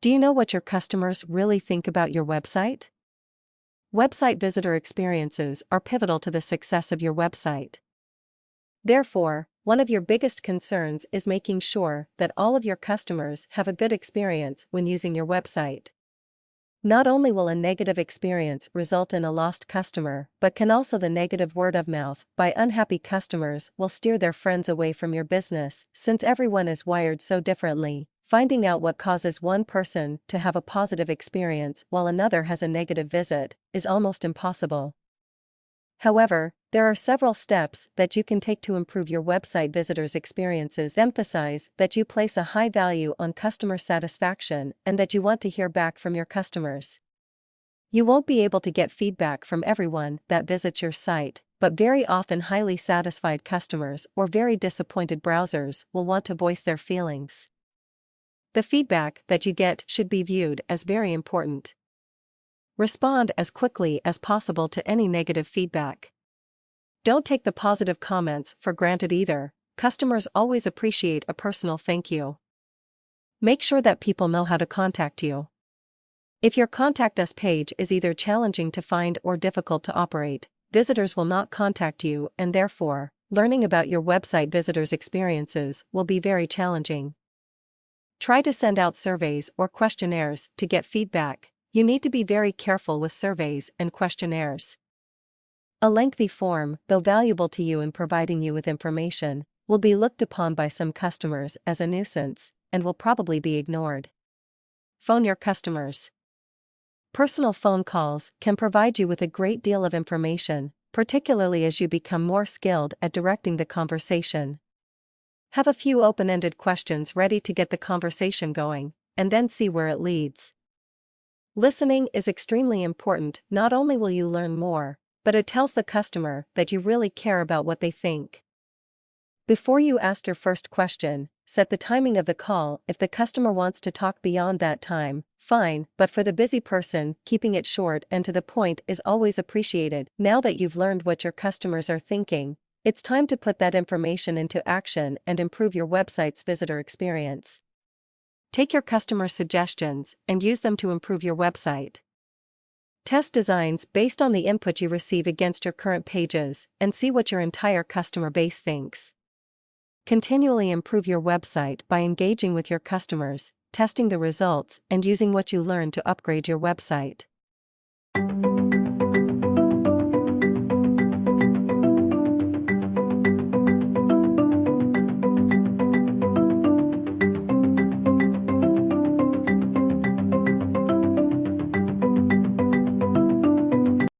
Do you know what your customers really think about your website? Website visitor experiences are pivotal to the success of your website. Therefore, one of your biggest concerns is making sure that all of your customers have a good experience when using your website. Not only will a negative experience result in a lost customer, but can also the negative word of mouth by unhappy customers will steer their friends away from your business, since everyone is wired so differently. Finding out what causes one person to have a positive experience while another has a negative visit is almost impossible. However, there are several steps that you can take to improve your website visitors' experiences. Emphasize that you place a high value on customer satisfaction and that you want to hear back from your customers. You won't be able to get feedback from everyone that visits your site, but very often highly satisfied customers or very disappointed browsers will want to voice their feelings. The feedback that you get should be viewed as very important. Respond as quickly as possible to any negative feedback. Don't take the positive comments for granted either. Customers always appreciate a personal thank you. Make sure that people know how to contact you. If your Contact Us page is either challenging to find or difficult to operate, visitors will not contact you, and therefore, learning about your website visitors' experiences will be very challenging. Try to send out surveys or questionnaires to get feedback. You need to be very careful with surveys and questionnaires. A lengthy form, though valuable to you in providing you with information, will be looked upon by some customers as a nuisance and will probably be ignored. Phone your customers. Personal phone calls can provide you with a great deal of information, particularly as you become more skilled at directing the conversation. Have a few open-ended questions ready to get the conversation going, and then see where it leads. Listening is extremely important. Not only will you learn more, but it tells the customer that you really care about what they think. Before you ask your first question, set the timing of the call. If the customer wants to talk beyond that time, fine, but for the busy person, keeping it short and to the point is always appreciated. Now that you've learned what your customers are thinking, it's time to put that information into action and improve your website's visitor experience. Take your customer suggestions and use them to improve your website. Test designs based on the input you receive against your current pages and see what your entire customer base thinks. Continually improve your website by engaging with your customers, testing the results, and using what you learn to upgrade your website.